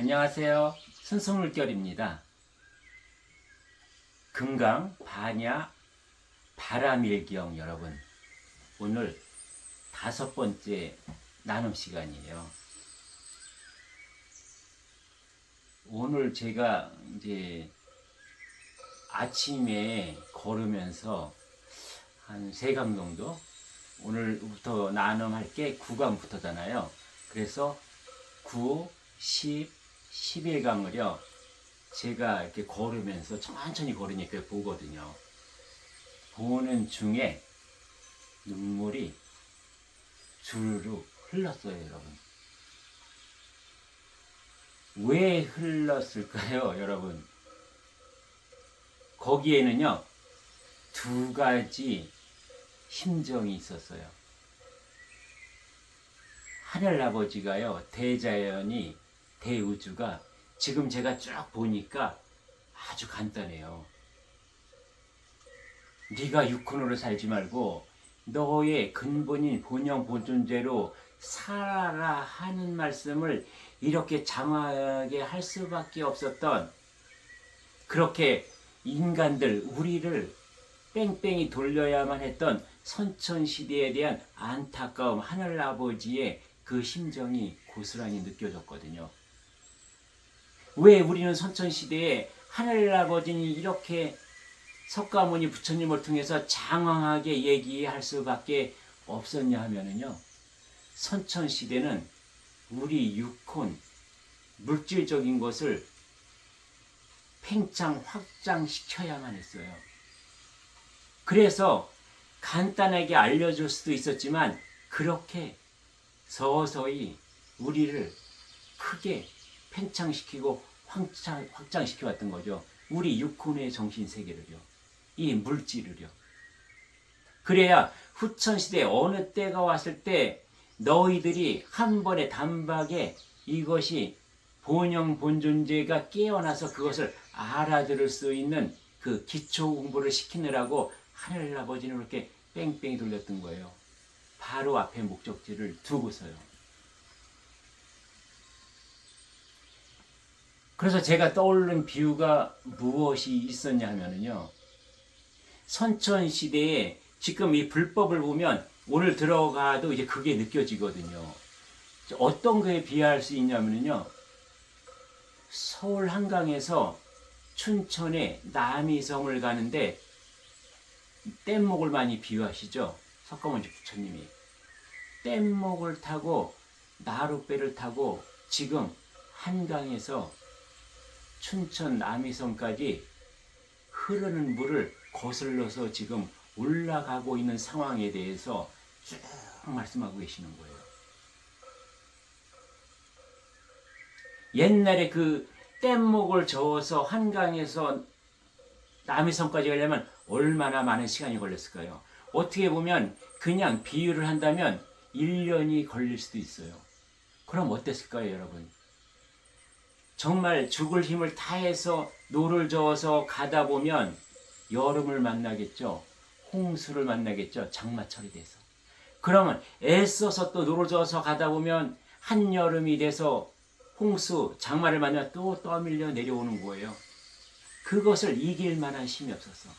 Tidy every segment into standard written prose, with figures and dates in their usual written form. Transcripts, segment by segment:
안녕하세요. 순수물결입니다. 금강, 반야, 바람일경 여러분, 오늘 5번째 나눔 시간이에요. 오늘 제가 이제 아침에 걸으면서 한 3강 정도, 오늘부터 나눔할 게 9강부터잖아요. 그래서 9, 10, 11강을요, 제가 이렇게 걸으면서 천천히 걸으니까 보거든요. 보는 중에 눈물이 주르륵 흘렀어요, 여러분. 왜 흘렀을까요, 여러분? 거기에는요, 2가지 심정이 있었어요. 하늘아버지가요, 대자연이, 대우주가 지금 제가 쭉 보니까 아주 간단해요. 네가 육혼으로 살지 말고 너의 근본인 본영 본존재로 살아라 하는 말씀을 이렇게 장황하게 할 수밖에 없었던, 그렇게 인간들, 우리를 뺑뺑이 돌려야만 했던 선천시대에 대한 안타까움, 하늘아버지의 그 심정이 고스란히 느껴졌거든요. 왜 우리는 선천시대에 하늘아버지니 이렇게 석가모니 부처님을 통해서 장황하게 얘기할 수밖에 없었냐 하면은요, 선천시대는 우리 육혼, 물질적인 것을 팽창, 확장시켜야만 했어요. 그래서 간단하게 알려줄 수도 있었지만 그렇게 서서히 우리를 크게 팽창시키고 확장시켜 왔던 거죠. 우리 육혼의 정신세계를요. 이 물질을요. 그래야 후천시대 어느 때가 왔을 때 너희들이 한 번에 단박에 이것이 본영 본존재가 깨어나서 그것을 알아들을 수 있는 그 기초 공부를 시키느라고 하늘아버지는 그렇게 뺑뺑이 돌렸던 거예요. 바로 앞에 목적지를 두고서요. 그래서 제가 떠오르는 비유가 무엇이 있었냐 하면요, 선천시대에 지금 이 불법을 보면 오늘 들어가도 이제 그게 느껴지거든요. 어떤 거에 비유할 수 있냐면요, 서울 한강에서 춘천에 남이섬을 가는데 뗏목을 많이 비유하시죠. 석가모니 부처님이 뗏목을 타고 나룻배를 타고 지금 한강에서 춘천 남이섬까지 흐르는 물을 거슬러서 지금 올라가고 있는 상황에 대해서 쭉 말씀하고 계시는 거예요. 옛날에 그 뗏목을 저어서 한강에서 남이섬까지 가려면 얼마나 많은 시간이 걸렸을까요? 어떻게 보면 그냥 비유를 한다면 1년이 걸릴 수도 있어요. 그럼 어땠을까요, 여러분? 정말 죽을 힘을 다해서 노를 저어서 가다 보면 여름을 만나겠죠. 홍수를 만나겠죠. 장마철이 돼서. 그러면 애써서 또 노를 저어서 가다 보면 한여름이 돼서 홍수, 장마를 만나 또 떠밀려 내려오는 거예요. 그것을 이길 만한 힘이 없었어.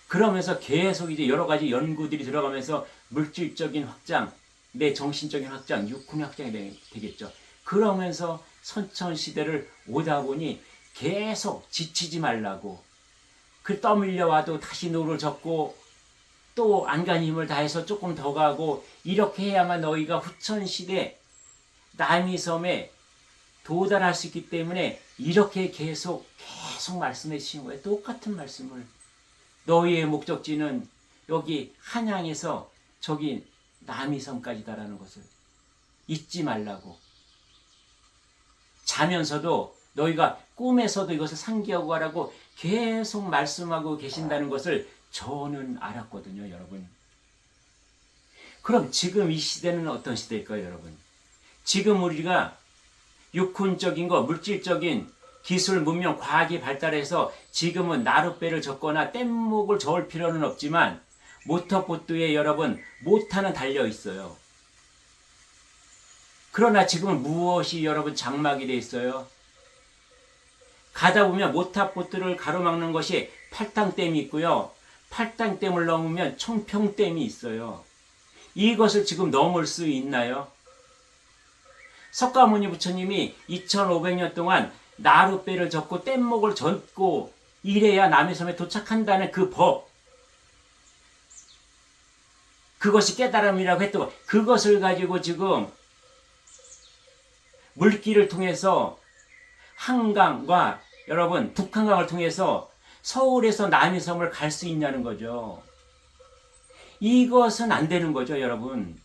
그러면서 계속 이제 여러 가지 연구들이 들어가면서 물질적인 확장, 내 정신적인 확장, 육군의 확장이 되겠죠. 그러면서 선천시대를 오다 보니 계속 지치지 말라고, 그 떠밀려와도 다시 노를 젓고 또 안간 힘을 다해서 조금 더 가고, 이렇게 해야만 너희가 후천시대 남이섬에 도달할 수 있기 때문에 이렇게 계속 말씀해 주신 거예요. 똑같은 말씀을. 너희의 목적지는 여기 한양에서 저기 남이섬까지다라는 것을 잊지 말라고. 자면서도 너희가 꿈에서도 이것을 상기하고 가라고 계속 말씀하고 계신다는 것을 저는 알았거든요, 여러분. 그럼 지금 이 시대는 어떤 시대일까요, 여러분? 지금 우리가 육훈적인 거, 물질적인 기술, 문명, 과학이 발달해서 지금은 나룻배를 젓거나 뗏목을 저을 필요는 없지만 모터보트에 여러분 모터는 달려 있어요. 그러나 지금은 무엇이 여러분 장막이 돼 있어요? 가다 보면 모탑보트를 가로막는 것이 팔당댐이 있고요. 팔당댐을 넘으면 청평댐이 있어요. 이것을 지금 넘을 수 있나요? 석가모니 부처님이 2500년 동안 나룻배를 젓고 뗏목을 젓고 이래야 남해섬에 도착한다는 그 법, 그것이 깨달음이라고 했던 그것을 가지고 지금 물길을 통해서 한강과 여러분 북한강을 통해서 서울에서 남해섬을 갈 수 있냐는 거죠. 이것은 안 되는 거죠, 여러분.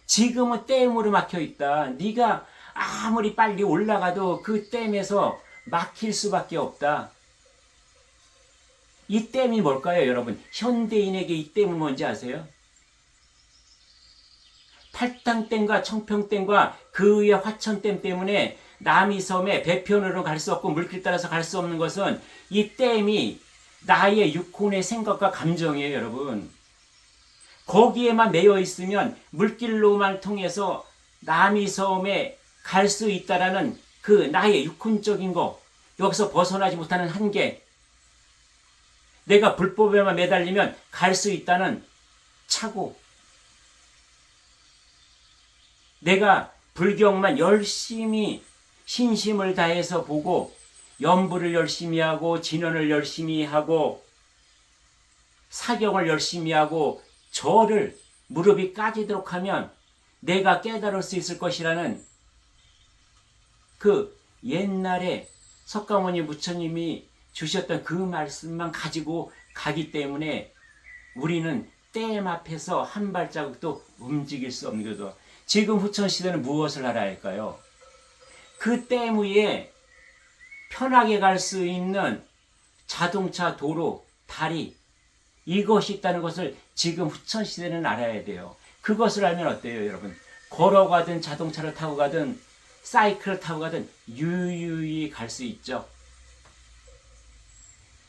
지금은 댐으로 막혀 있다. 네가 아무리 빨리 올라가도 그 댐에서 막힐 수밖에 없다. 이 댐이 뭘까요, 여러분? 현대인에게 이 댐은 뭔지 아세요? 팔당댐과 청평댐과 그 위에 화천댐 때문에 남이섬에 배편으로 갈 수 없고 물길 따라서 갈 수 없는 것은 이 댐이 나의 육혼의 생각과 감정이에요, 여러분. 거기에만 매여 있으면 물길로만 통해서 남이섬에 갈 수 있다라는 그 나의 육혼적인 거, 여기서 벗어나지 못하는 한계, 내가 불법에만 매달리면 갈 수 있다는 착오, 내가 불경만 열심히 신심을 다해서 보고 연부를 열심히 하고 진언을 열심히 하고 사경을 열심히 하고 절을 무릎이 까지도록 하면 내가 깨달을 수 있을 것이라는 그 옛날에 석가모니 부처님이 주셨던 그 말씀만 가지고 가기 때문에 우리는 댐 앞에서 한 발자국도 움직일 수 없는 거죠. 지금 후천시대는 무엇을 알아야 할까요? 그 댐 위에 편하게 갈 수 있는 자동차 도로, 다리, 이것이 있다는 것을 지금 후천시대는 알아야 돼요. 그것을 알면 어때요, 여러분? 걸어가든 자동차를 타고 가든 사이클을 타고 가든 유유히 갈 수 있죠.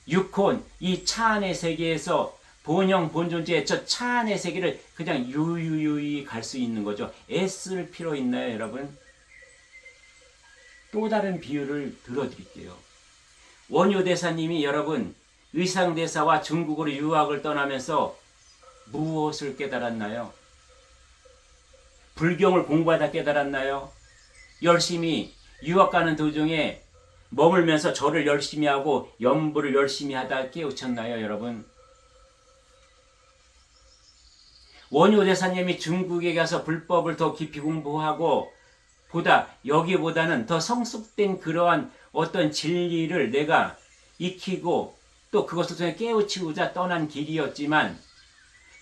육혼, 이 차 안의 세계에서 본영, 본존재의 저 차 안의 세계를 그냥 유유히 갈 수 있는 거죠. 애쓸 필요 있나요, 여러분? 또 다른 비유를 들어드릴게요. 원효대사님이 여러분 의상대사와 중국으로 유학을 떠나면서 무엇을 깨달았나요? 불경을 공부하다 깨달았나요? 열심히 유학 가는 도중에 머물면서 절을 열심히 하고 연부를 열심히 하다 깨우쳤나요, 여러분? 원효대사님이 중국에 가서 불법을 더 깊이 공부하고 여기보다는 더 성숙된 그러한 어떤 진리를 내가 익히고 또 그것을 통해 깨우치고자 떠난 길이었지만,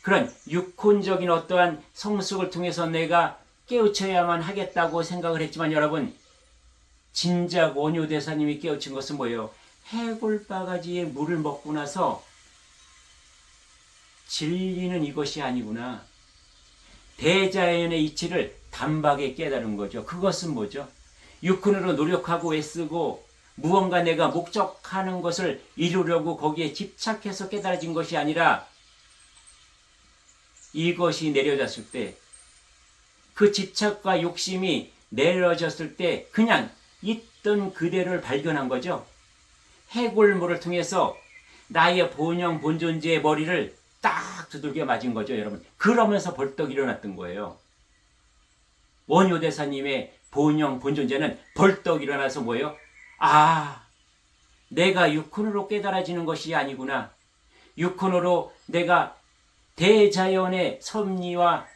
그런 육혼적인 어떠한 성숙을 통해서 내가 깨우쳐야만 하겠다고 생각을 했지만, 여러분 진작 원효대사님이 깨우친 것은 뭐예요? 해골바가지에 물을 먹고 나서 진리는 이것이 아니구나, 대자연의 이치를 단박에 깨달은 거죠. 그것은 뭐죠? 육혼으로 노력하고 애쓰고 무언가 내가 목적하는 것을 이루려고 거기에 집착해서 깨달아진 것이 아니라, 이것이 내려졌을 때, 그 집착과 욕심이 내려졌을 때 그냥 있던 그대로를 발견한 거죠. 해골물을 통해서 나의 본영 본존재의 머리를 딱 두들겨 맞은 거죠, 여러분. 그러면서 벌떡 일어났던 거예요. 원효대사님의 본영 본존재는 벌떡 일어나서 뭐예요? 아, 내가 육혼으로 깨달아지는 것이 아니구나. 육혼으로 내가 대자연의 섭리와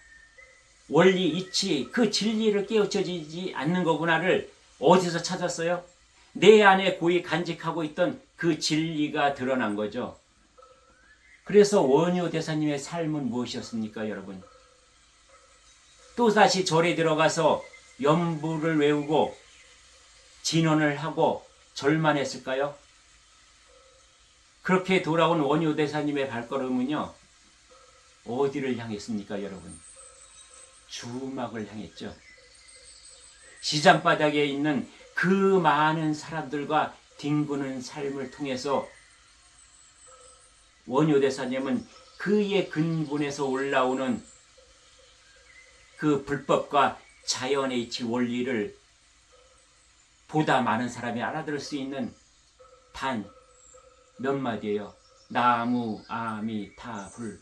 원리, 이치, 그 진리를 깨우쳐지지 않는 거구나를 어디서 찾았어요? 내 안에 고이 간직하고 있던 그 진리가 드러난 거죠. 그래서 원효대사님의 삶은 무엇이었습니까, 여러분? 또다시 절에 들어가서 연부를 외우고 진언을 하고 절만 했을까요? 그렇게 돌아온 원효대사님의 발걸음은요, 어디를 향했습니까, 여러분? 주막을 향했죠. 시장바닥에 있는 그 많은 사람들과 뒹구는 삶을 통해서 원효대사님은 그의 근본에서 올라오는 그 불법과 자연의 이치 원리를 보다 많은 사람이 알아들을 수 있는 단 몇 마디예요. 나무, 아미, 타, 불.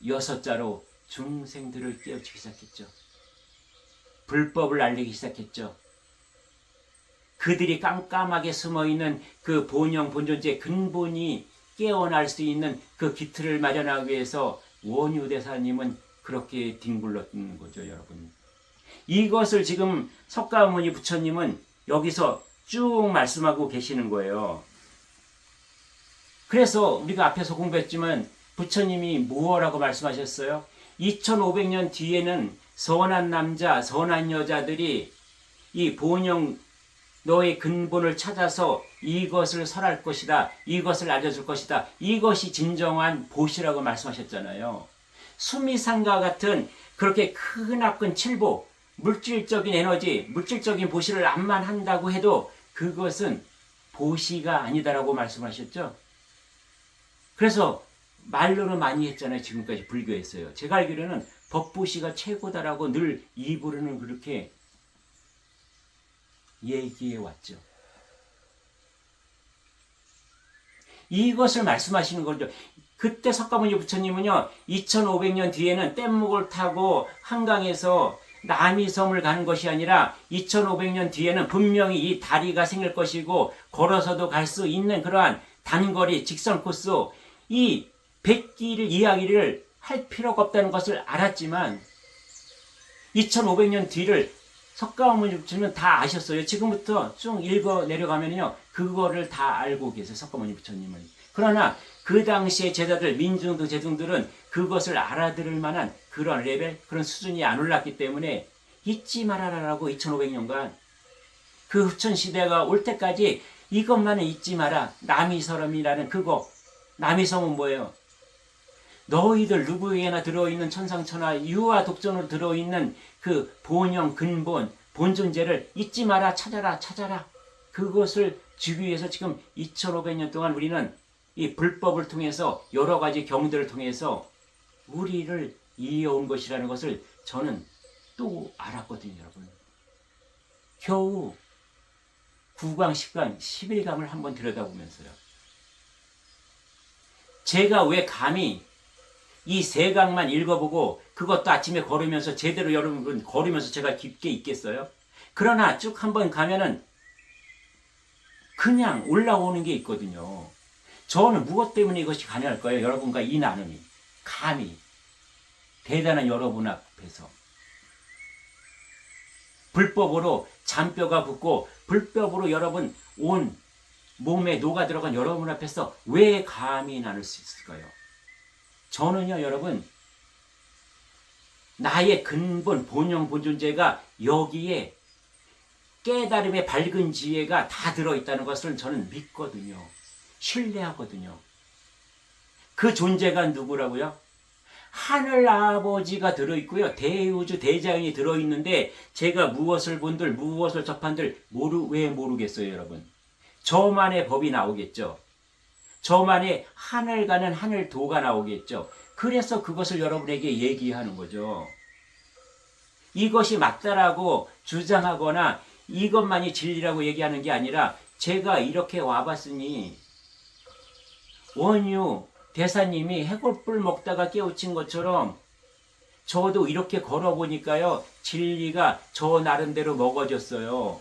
6자로 중생들을 깨우치기 시작했죠. 불법을 알리기 시작했죠. 그들이 깜깜하게 숨어있는 그 본영, 본존재의 근본이 깨어날 수 있는 그 기틀을 마련하기 위해서 원효대사님은 그렇게 뒹굴렀던 거죠, 여러분. 이것을 지금 석가모니 부처님은 여기서 쭉 말씀하고 계시는 거예요. 그래서 우리가 앞에서 공부했지만 부처님이 무엇라고 말씀하셨어요? 2500년 뒤에는 선한 남자, 선한 여자들이 이 본영 너의 근본을 찾아서 이것을 설할 것이다. 이것을 알려줄 것이다. 이것이 진정한 보시라고 말씀하셨잖아요. 수미상과 같은 그렇게 크나큰 칠보, 물질적인 에너지, 물질적인 보시를 암만 한다고 해도 그것은 보시가 아니다라고 말씀하셨죠. 그래서 말로는 많이 했잖아요. 지금까지 불교에서요. 제가 알기로는 법보시가 최고다라고 늘 입으로는 그렇게 얘기해 왔죠. 이것을 말씀하시는 거죠. 그때 석가모니 부처님은요, 2500년 뒤에는 뗏목을 타고 한강에서 남이섬을 가는 것이 아니라 2500년 뒤에는 분명히 이 다리가 생길 것이고 걸어서도 갈 수 있는 그러한 단거리 직선 코스, 이 백길 이야기를 할 필요가 없다는 것을 알았지만 2500년 뒤를 석가모니 부처님은 다 아셨어요. 지금부터 쭉 읽어 내려가면요, 그거를 다 알고 계세요. 석가모니 부처님은. 그러나 그 당시의 제자들, 민중들, 제중들은 그것을 알아들을 만한 그런 레벨, 그런 수준이 안 올랐기 때문에 잊지 말아라라고 2500년간 그 후천시대가 올 때까지 이것만은 잊지 마라. 남이섬이라는 그거. 남이섬은 뭐예요? 너희들 누구에게나 들어있는 천상천하 유아 독존으로 들어있는 그 본영, 근본, 본존재를 잊지 마라. 찾아라. 찾아라. 그것을 주기 위해서 지금 2500년 동안 우리는 이 불법을 통해서 여러 가지 경들을 통해서 우리를 이어온 것이라는 것을 저는 또 알았거든요, 여러분. 겨우 9강, 10강, 11강을 한번 들여다보면서요. 제가 왜 감히 이 3강만 읽어보고 그것도 아침에 걸으면서 제대로 여러분 걸으면서 제가 깊게 있겠어요? 그러나 쭉 한번 가면은 그냥 올라오는 게 있거든요. 저는 무엇 때문에 이것이 가능할까요? 여러분과 이 나눔이. 감히. 대단한 여러분 앞에서. 불법으로 잔뼈가 붙고 불법으로 여러분 온 몸에 녹아 들어간 여러분 앞에서 왜 감히 나눌 수 있을까요? 저는요, 여러분, 나의 근본, 본영, 본존재가 여기에 깨달음의 밝은 지혜가 다 들어있다는 것을 저는 믿거든요. 신뢰하거든요. 그 존재가 누구라고요? 하늘 아버지가 들어있고요. 대우주 대자연이 들어있는데 제가 무엇을 본들 무엇을 접한들 왜 모르겠어요, 여러분? 저만의 법이 나오겠죠. 저만의 하늘 가는 하늘도가 나오겠죠. 그래서 그것을 여러분에게 얘기하는 거죠. 이것이 맞다라고 주장하거나 이것만이 진리라고 얘기하는 게 아니라 제가 이렇게 와봤으니 원유 대사님이 해골불 먹다가 깨우친 것처럼 저도 이렇게 걸어보니까요, 진리가 저 나름대로 먹어졌어요.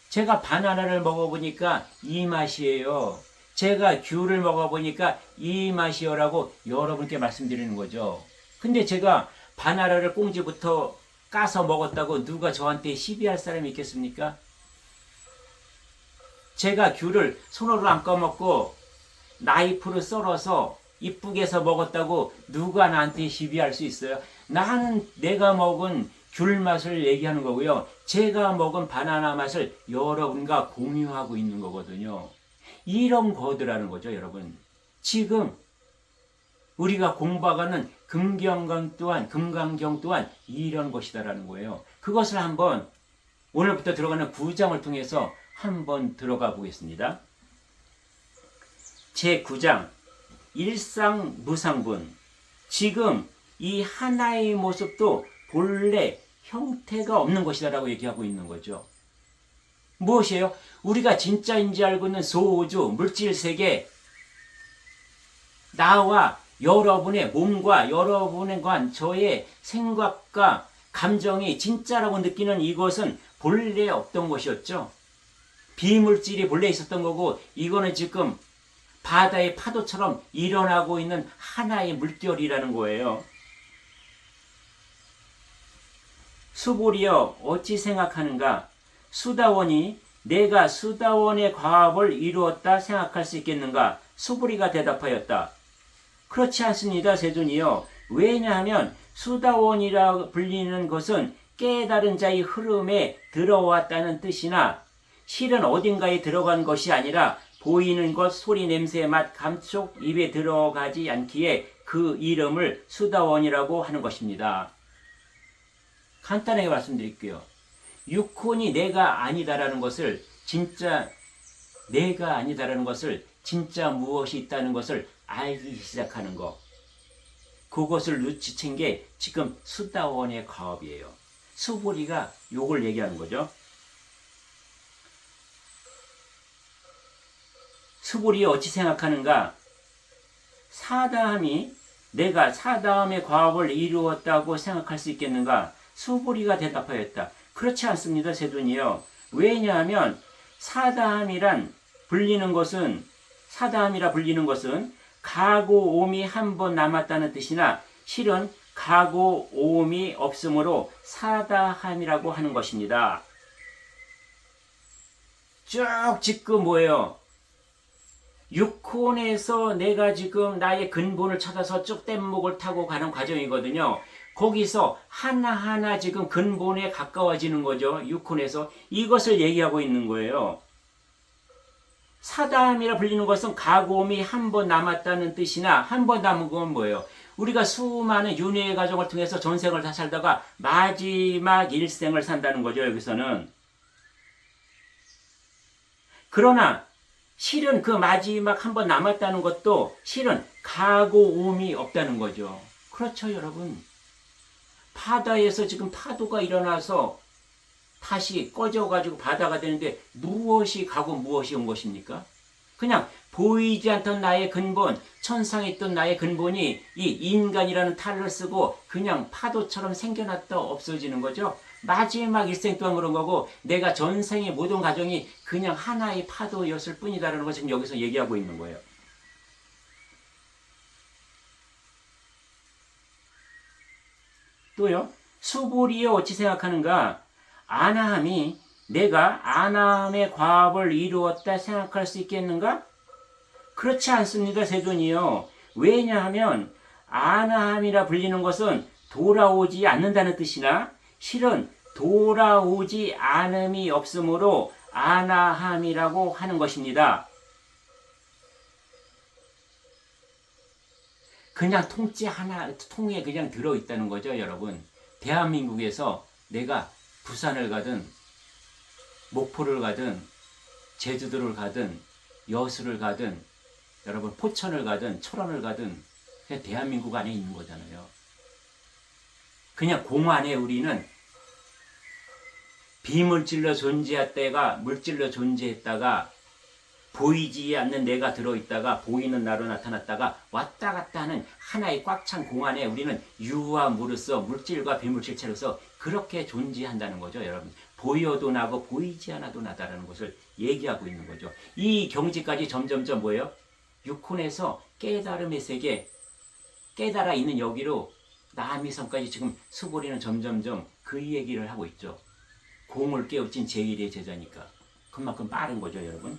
제가 바나나를 먹어보니까 이 맛이에요. 제가 귤을 먹어보니까 이 맛이요라고 여러분께 말씀드리는 거죠. 근데 제가 바나나를 꽁지부터 까서 먹었다고 누가 저한테 시비할 사람이 있겠습니까? 제가 귤을 손으로 안 까먹고 나이프로 썰어서 이쁘게 해서 먹었다고 누가 나한테 시비할 수 있어요? 나는 내가 먹은 귤 맛을 얘기하는 거고요. 제가 먹은 바나나 맛을 여러분과 공유하고 있는 거거든요. 이런 거더라는 거죠, 여러분. 지금 우리가 공부하는 금경경 또한 이런 것이다라는 거예요. 그것을 한번 오늘부터 들어가는 9장을 통해서 한번 들어가 보겠습니다. 제9장 일상무상분. 지금 이 하나의 모습도 본래 형태가 없는 것이다라고 얘기하고 있는 거죠. 무엇이에요? 우리가 진짜인지 알고 있는 소우주, 물질세계, 나와 여러분의 몸과 여러분의 저의 생각과 감정이 진짜라고 느끼는 이것은 본래 없던 것이었죠. 비물질이 본래 있었던 거고, 이거는 지금 바다의 파도처럼 일어나고 있는 하나의 물결이라는 거예요. 수보리여 어찌 생각하는가? 수다원이 내가 수다원의 과업을 이루었다 생각할 수 있겠는가? 수보리가 대답하였다. 그렇지 않습니다, 세존이여. 왜냐하면 수다원이라 불리는 것은 깨달은 자의 흐름에 들어왔다는 뜻이나 실은 어딘가에 들어간 것이 아니라 보이는 것, 소리, 냄새, 맛, 감촉, 입에 들어가지 않기에 그 이름을 수다원이라고 하는 것입니다. 간단하게 말씀드릴게요. 육혼이 내가 아니다라는 것을 진짜 내가 아니다라는 것을 진짜 무엇이 있다는 것을 알기 시작하는 것. 그것을 눈치챈 게 지금 수다원의 과업이에요. 수보리가 요걸 얘기하는 거죠. 수보리 어찌 생각하는가? 사다함이 내가 사다함의 과업을 이루었다고 생각할 수 있겠는가? 수보리가 대답하였다. 그렇지 않습니다, 세존이요. 왜냐하면 사다함이라 불리는 것은 가고 오미 한 번 남았다는 뜻이나 실은 가고 오미 없으므로 사다함이라고 하는 것입니다. 쭉 지금 뭐예요? 육혼에서 내가 지금 나의 근본을 찾아서 쭉 뗏목을 타고 가는 과정이거든요. 거기서 하나하나 지금 근본에 가까워지는 거죠. 육혼에서. 이것을 얘기하고 있는 거예요. 사다함이라 불리는 것은 가고음이 한 번 남았다는 뜻이나 한 번 남은 건 뭐예요? 우리가 수많은 윤회의 과정을 통해서 전생을 다 살다가 마지막 일생을 산다는 거죠. 여기서는. 그러나 실은 그 마지막 한 번 남았다는 것도 실은 가고음이 없다는 거죠. 그렇죠, 여러분. 바다에서 지금 파도가 일어나서 다시 꺼져가지고 바다가 되는데 무엇이 가고 무엇이 온 것입니까? 그냥 보이지 않던 나의 근본, 천상에 있던 나의 근본이 이 인간이라는 탈을 쓰고 그냥 파도처럼 생겨났다 없어지는 거죠. 마지막 일생 동안 그런 거고 내가 전생의 모든 과정이 그냥 하나의 파도였을 뿐이다라는 걸 지금 여기서 얘기하고 있는 거예요. 또요. 수보리여 어찌 생각하는가? 아나함이 내가 아나함의 과업을 이루었다 생각할 수 있겠는가? 그렇지 않습니다, 세존이요. 왜냐하면 아나함이라 불리는 것은 돌아오지 않는다는 뜻이나 실은 돌아오지 않음이 없으므로 아나함이라고 하는 것입니다. 그냥 통째 하나, 통에 그냥 들어있다는 거죠, 여러분. 대한민국에서 내가 부산을 가든, 목포를 가든, 제주도를 가든, 여수를 가든, 여러분, 포천을 가든, 철원을 가든, 그냥 대한민국 안에 있는 거잖아요. 그냥 공 안에 우리는 비물질로 존재했다가, 물질로 존재했다가, 보이지 않는 내가 들어있다가 보이는 나로 나타났다가 왔다 갔다 하는 하나의 꽉 찬 공안에 우리는 유와 무로서 물질과 비물질체로서 그렇게 존재한다는 거죠, 여러분. 보여도 나고 보이지 않아도 나다라는 것을 얘기하고 있는 거죠. 이 경지까지 점점점 뭐예요? 육혼에서 깨달음의 세계, 깨달아 있는 여기로 남이섬까지 지금 수보리는 점점점 그 얘기를 하고 있죠. 공을 깨우친 제1의 제자니까. 그만큼 빠른 거죠, 여러분.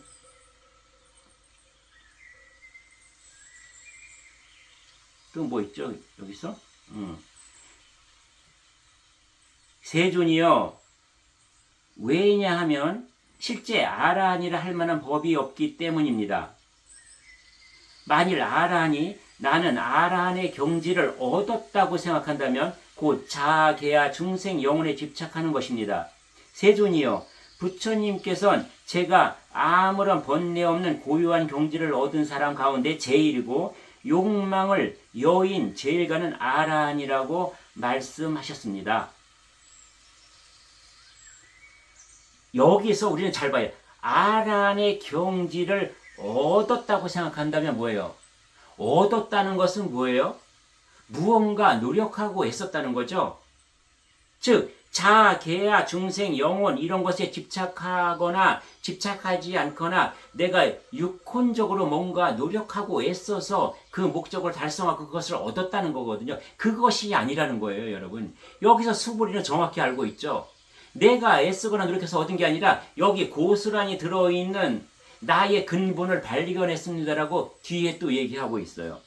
또 뭐 있죠? 여기서? 세존이여, 왜냐하면 실제 아라한이라 할 만한 법이 없기 때문입니다. 만일 아라한이 나는 아라한의 경지를 얻었다고 생각한다면 곧 자아계야 중생 영혼에 집착하는 것입니다. 세존이여, 부처님께서는 제가 아무런 번뇌 없는 고유한 경지를 얻은 사람 가운데 제일이고 욕망을 여인 제일 가는 아라한이라고 말씀하셨습니다. 여기서 우리는 잘 봐요. 아란의 경지를 얻었다고 생각한다면 뭐예요? 얻었다는 것은 뭐예요? 무언가 노력하고 애썼다는 거죠. 즉 자아, 계아, 중생, 영혼 이런 것에 집착하거나 집착하지 않거나 내가 육혼적으로 뭔가 노력하고 애써서 그 목적을 달성하고 그것을 얻었다는 거거든요. 그것이 아니라는 거예요, 여러분. 여기서 수부리는 정확히 알고 있죠. 내가 애쓰거나 노력해서 얻은 게 아니라 여기 고스란히 들어있는 나의 근본을 발견했습니다라고 뒤에 또 얘기하고 있어요.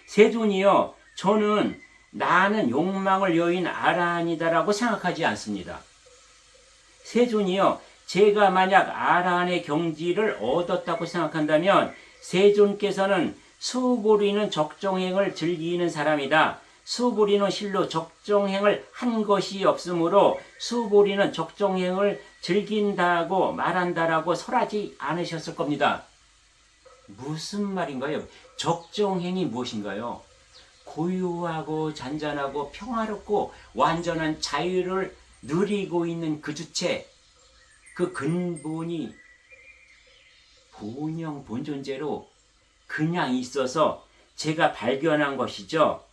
세존이요, 저는 나는 욕망을 여인 아란이다라고 생각하지 않습니다. 세존이요, 제가 만약 아란의 경지를 얻었다고 생각한다면 세존께서는 수부리는 적정행을 즐기는 사람이다. 수부리는 실로 적정행을 한 것이 없으므로 수부리는 적정행을 즐긴다고 말한다라고 설하지 않으셨을 겁니다. 무슨 말인가요? 적정행이 무엇인가요? 고요하고 잔잔하고 평화롭고 완전한 자유를 누리고 있는 그 주체, 그 근본이 본영 본존재로 그냥 있어서 제가 발견한 것이죠.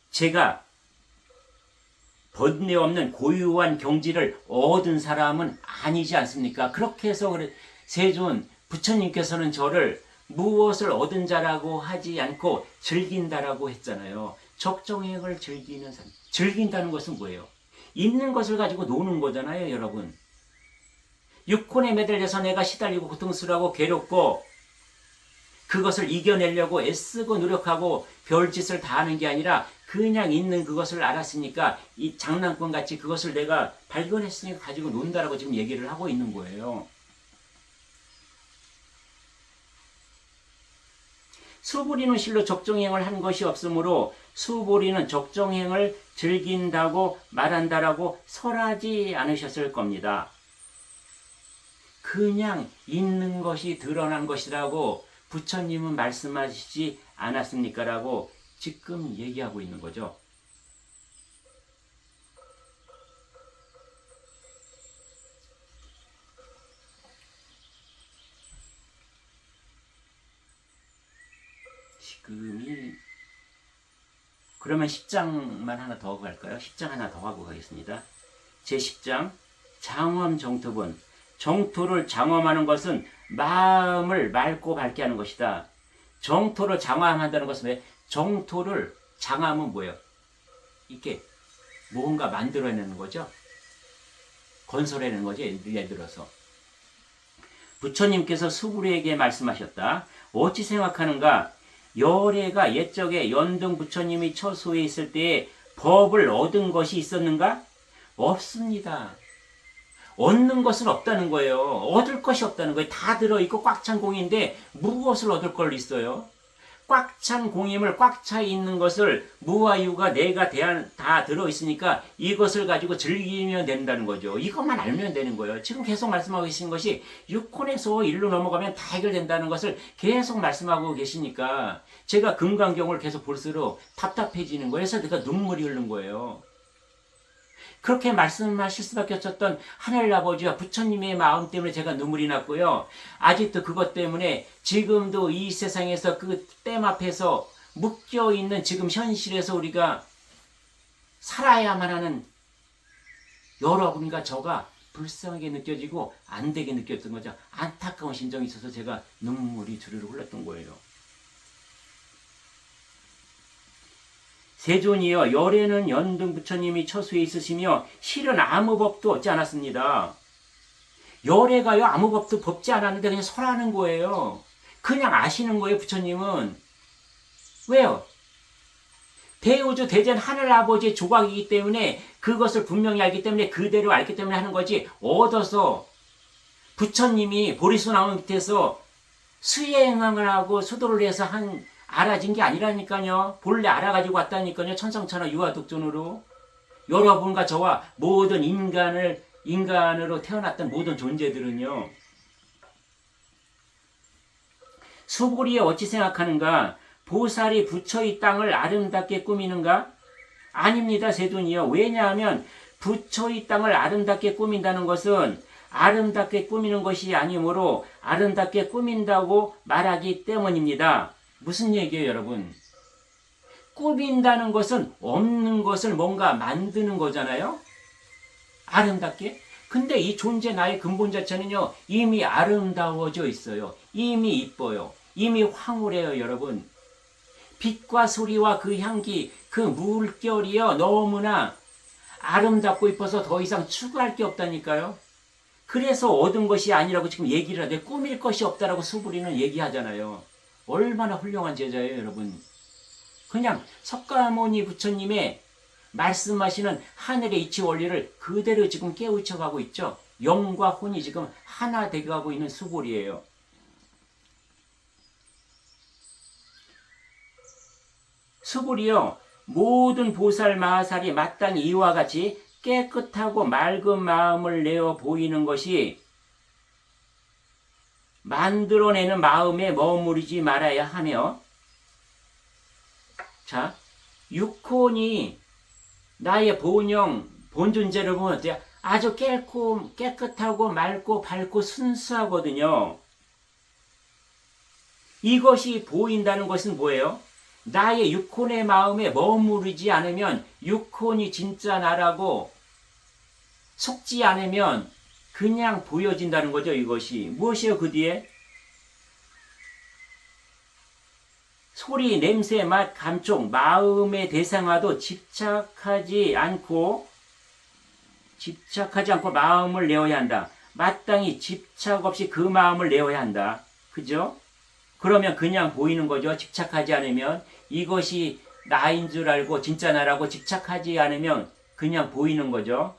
제가 번뇌 없는 고유한 경지를 얻은 사람은 아니지 않습니까? 그렇게 해서 세존 부처님께서는 저를 무엇을 얻은 자라고 하지 않고 즐긴다라고 했잖아요. 적정행을 즐기는 사람. 즐긴다는 것은 뭐예요? 있는 것을 가지고 노는 거잖아요, 여러분. 육혼에 매달려서 내가 시달리고 고통스러워하고 괴롭고 그것을 이겨내려고 애쓰고 노력하고 별짓을 다 하는 게 아니라 그냥 있는 그것을 알았으니까 이 장난감같이 그것을 내가 발견했으니까 가지고 논다라고 지금 얘기를 하고 있는 거예요. 수부리는 실로 적정행을 한 것이 없으므로 수부리는 적정행을 즐긴다고 말한다라고 설하지 않으셨을 겁니다. 그냥 있는 것이 드러난 것이라고 부처님은 말씀하시지 않았습니까? 라고 지금 얘기하고 있는 거죠. 지금이 그러면 10장만 하나 더 갈까요? 10장 하나 더 하고 가겠습니다. 제10장 장엄 정토본. 정토를 장엄하는 것은 마음을 맑고 밝게 하는 것이다. 정토를 장엄한다는 것은 왜? 정토를 장엄은 뭐예요? 이렇게 뭔가 만들어내는 거죠. 건설해내는 거죠. 예를 들어서 부처님께서 수부리에게 말씀하셨다. 어찌 생각하는가? 열애가 옛적에 연등 부처님이 처소에 있을 때에 법을 얻은 것이 있었는가? 없습니다. 얻는 것은 없다는 거예요. 얻을 것이 없다는 거예요. 다 들어있고 꽉 찬 공인데 무엇을 얻을 걸 있어요? 꽉 찬 공임을 꽉 차 있는 것을 무와 유가 내가 다 들어있으니까 이것을 가지고 즐기면 된다는 거죠. 이것만 알면 되는 거예요. 지금 계속 말씀하고 계신 것이 육혼에서 일로 넘어가면 다 해결된다는 것을 계속 말씀하고 계시니까 제가 금강경을 계속 볼수록 답답해지는 거예요. 그래서 내가 눈물이 흐르는 거예요. 그렇게 말씀하실 수밖에 없었던 하늘 아버지와 부처님의 마음 때문에 제가 눈물이 났고요. 아직도 그것 때문에 지금도 이 세상에서 그 댐 앞에서 묶여있는 지금 현실에서 우리가 살아야만 하는 여러분과 저가 불쌍하게 느껴지고 안 되게 느꼈던 거죠. 안타까운 심정이 있어서 제가 눈물이 주르르 흘렀던 거예요. 세존이여, 열애는 연등 부처님이 처수에 있으시며 실은 아무 법도 얻지 않았습니다. 열애가요 아무 법도 법지 않았는데 그냥 설하는 거예요. 그냥 아시는 거예요. 부처님은. 왜요? 대우주 대전 하늘아버지의 조각이기 때문에 그것을 분명히 알기 때문에 그대로 알기 때문에 하는 거지, 얻어서 부처님이 보리수 나무 밑에서 수행을 하고 수도를 해서 알아진 게 아니라니까요. 본래 알아가지고 왔다니까요. 천상천하 유아독존으로. 여러분과 저와 모든 인간으로 태어났던 모든 존재들은요. 수부리에 어찌 생각하는가? 보살이 부처 이 땅을 아름답게 꾸미는가? 아닙니다, 세존이요. 왜냐하면 부처의 땅을 아름답게 꾸민다는 것은 아름답게 꾸미는 것이 아니므로 아름답게 꾸민다고 말하기 때문입니다. 무슨 얘기예요, 여러분? 꾸민다는 것은 없는 것을 뭔가 만드는 거잖아요? 아름답게? 근데 이 존재 나의 근본 자체는요, 이미 아름다워져 있어요. 이미 이뻐요. 이미 황홀해요, 여러분. 빛과 소리와 그 향기, 그 물결이요, 너무나 아름답고 이뻐서 더 이상 추구할 게 없다니까요. 그래서 얻은 것이 아니라고 지금 얘기를 하되 꾸밀 것이 없다라고 수부리는 얘기하잖아요. 얼마나 훌륭한 제자예요, 여러분. 그냥 석가모니 부처님의 말씀하시는 하늘의 이치 원리를 그대로 지금 깨우쳐가고 있죠. 영과 혼이 지금 하나 되어가고 있는 수보리예요. 수불이요, 모든 보살 마하살이 마땅히 이와 같이 깨끗하고 맑은 마음을 내어 보이는 것이 만들어내는 마음에 머무르지 말아야 하며, 자, 육혼이 나의 본영, 본존재를 보면 어때요? 아주 깨끗하고 맑고 밝고 순수하거든요. 이것이 보인다는 것은 뭐예요? 나의 육혼의 마음에 머무르지 않으면, 육혼이 진짜 나라고 속지 않으면 그냥 보여진다는 거죠. 이것이 무엇이요? 그 뒤에 소리, 냄새, 맛, 감촉, 마음의 대상화도 집착하지 않고 마음을 내어야 한다. 마땅히 집착 없이 그 마음을 내어야 한다. 그죠? 그러면 그냥 보이는 거죠. 집착하지 않으면, 이것이 나인 줄 알고 진짜 나라고 집착하지 않으면 그냥 보이는 거죠.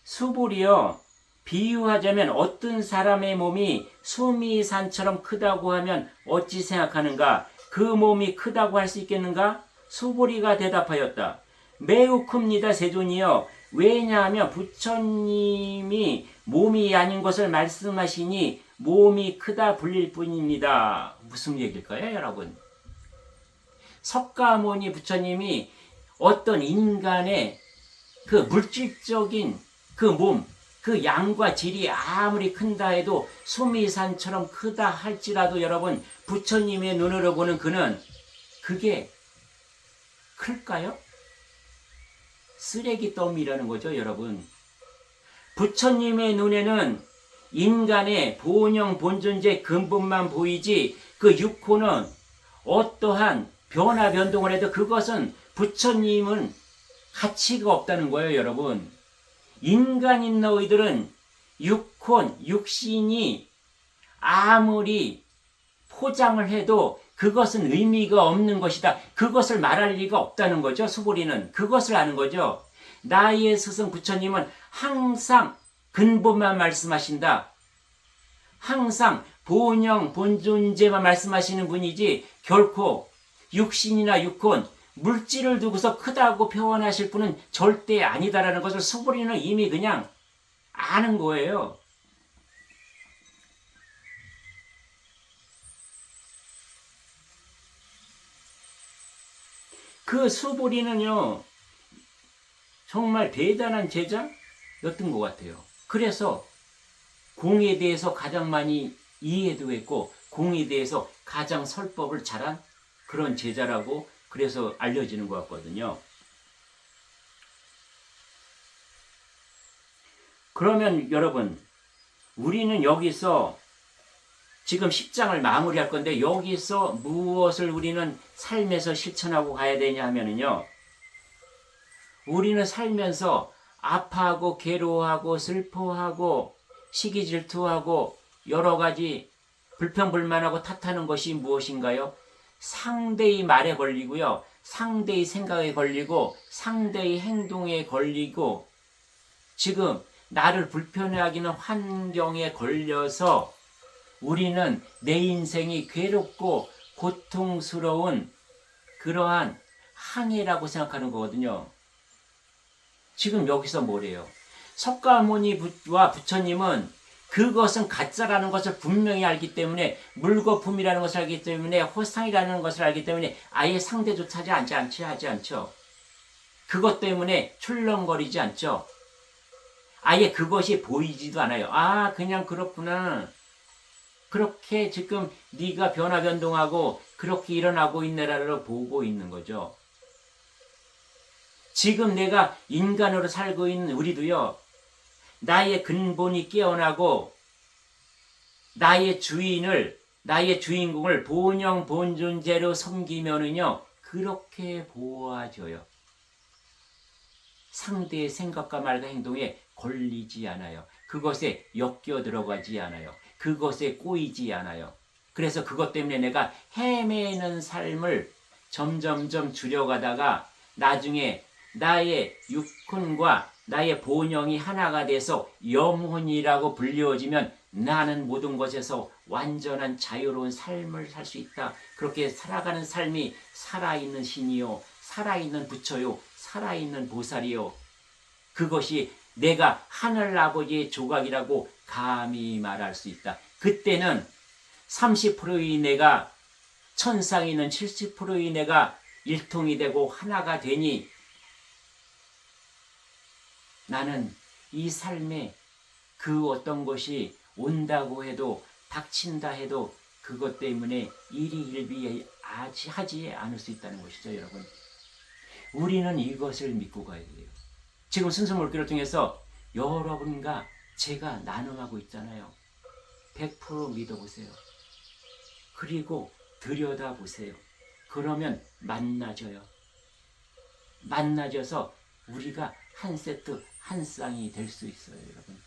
수불이요, 비유하자면 어떤 사람의 몸이 수미산처럼 크다고 하면 어찌 생각하는가? 그 몸이 크다고 할 수 있겠는가? 수불이가 대답하였다. 매우 큽니다, 세존이요. 왜냐하면 부처님이 몸이 아닌 것을 말씀하시니 몸이 크다 불릴 뿐입니다. 무슨 얘기일까요, 여러분? 석가모니 부처님이 어떤 인간의 그 물질적인 그 몸, 그 양과 질이 아무리 큰다 해도 수미산처럼 크다 할지라도 여러분, 부처님의 눈으로 보는 그는 그게 클까요? 쓰레기 더미라는 거죠, 여러분. 부처님의 눈에는 인간의 본영 본존재 근본만 보이지, 그 육호는 어떠한 변화 변동을 해도 그것은 부처님은 가치가 없다는 거예요, 여러분. 인간인 너희들은 육혼, 육신이 아무리 포장을 해도 그것은 의미가 없는 것이다. 그것을 말할 리가 없다는 거죠. 수보리는 그것을 아는 거죠. 나의 스승 부처님은 항상 근본만 말씀하신다. 항상 본영, 본존재만 말씀하시는 분이지 결코 육신이나 육혼, 물질을 두고서 크다고 표현하실 분은 절대 아니다라는 것을 수보리는 이미 그냥 아는 거예요. 그 수보리는요, 정말 대단한 제자였던 것 같아요. 그래서 공에 대해서 가장 많이 이해도 했고, 공에 대해서 가장 설법을 잘한 그런 제자라고 그래서 알려지는 것 같거든요. 그러면 여러분, 우리는 여기서 지금 10장을 마무리할 건데, 여기서 무엇을 우리는 삶에서 실천하고 가야 되냐 하면은요, 우리는 살면서 아파하고 괴로워하고 슬퍼하고 시기 질투하고 여러 가지 불평불만하고 탓하는 것이 무엇인가요? 상대의 말에 걸리고요, 상대의 생각에 걸리고 상대의 행동에 걸리고, 지금 나를 불편해하게 하는 환경에 걸려서 우리는 내 인생이 괴롭고 고통스러운 그러한 항해라고 생각하는 거거든요. 지금 여기서 뭐래요? 석가모니와 부처님은 그것은 가짜라는 것을 분명히 알기 때문에, 물거품이라는 것을 알기 때문에, 호상이라는 것을 알기 때문에 아예 상대조차 하지 않죠. 그것 때문에 출렁거리지 않죠. 아예 그것이 보이지도 않아요. 아, 그냥 그렇구나. 그렇게 지금 네가 변화 변동하고 그렇게 일어나고 있네라를 보고 있는 거죠. 지금 내가 인간으로 살고 있는 우리도요. 나의 근본이 깨어나고 나의 주인을 나의 주인공을 본영 본존재로 섬기면은요. 그렇게 보아져요. 상대의 생각과 말과 행동에 걸리지 않아요. 그것에 엮여 들어가지 않아요. 그것에 꼬이지 않아요. 그래서 그것 때문에 내가 헤매는 삶을 점점점 줄여가다가 나중에 나의 육혼과 나의 본영이 하나가 돼서 영혼이라고 불리워지면 나는 모든 것에서 완전한 자유로운 삶을 살 수 있다. 그렇게 살아가는 삶이 살아있는 신이요, 살아있는 부처요, 살아있는 보살이요. 그것이 내가 하늘 아버지의 조각이라고 감히 말할 수 있다. 그때는 30%의 내가 천상에 있는 70%의 내가 일통이 되고 하나가 되니 나는 이 삶에 그 어떤 것이 온다고 해도 닥친다 해도 그것 때문에 일희일비하지 않을 수 있다는 것이죠, 여러분. 우리는 이것을 믿고 가야 돼요. 지금 순수물기를 통해서 여러분과 제가 나눔하고 있잖아요. 100% 믿어보세요. 그리고 들여다보세요. 그러면 만나져요. 만나져서 우리가 한 세트, 한 쌍이 될 수 있어요, 여러분.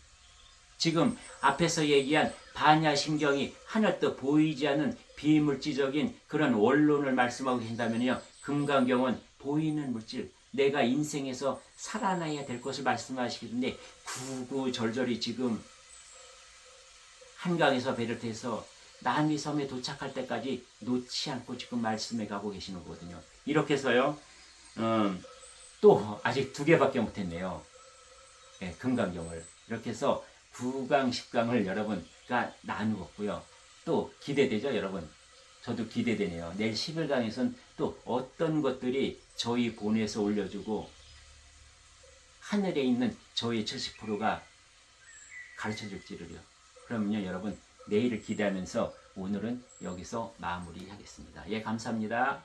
지금 앞에서 얘기한 반야심경이 하늘도 보이지 않는 비물질적인 그런 원론을 말씀하고 계신다면요. 금강경은 보이는 물질, 내가 인생에서 살아나야 될 것을 말씀하시는데 구구절절히 지금 한강에서 배를 타서 남이섬에 도착할 때까지 놓지 않고 지금 말씀해 가고 계시는 거거든요. 이렇게 해서요. 또 아직 2개밖에 못했네요. 네, 금강경을. 이렇게 해서 9강, 10강을 여러분과 나누었고요. 또 기대되죠, 여러분? 저도 기대되네요. 내일 11강에서는 또 어떤 것들이 저희 본에서 올려주고 하늘에 있는 저희 70%가 가르쳐줄지를요. 그러면요, 여러분 내일을 기대하면서 오늘은 여기서 마무리하겠습니다. 예, 감사합니다.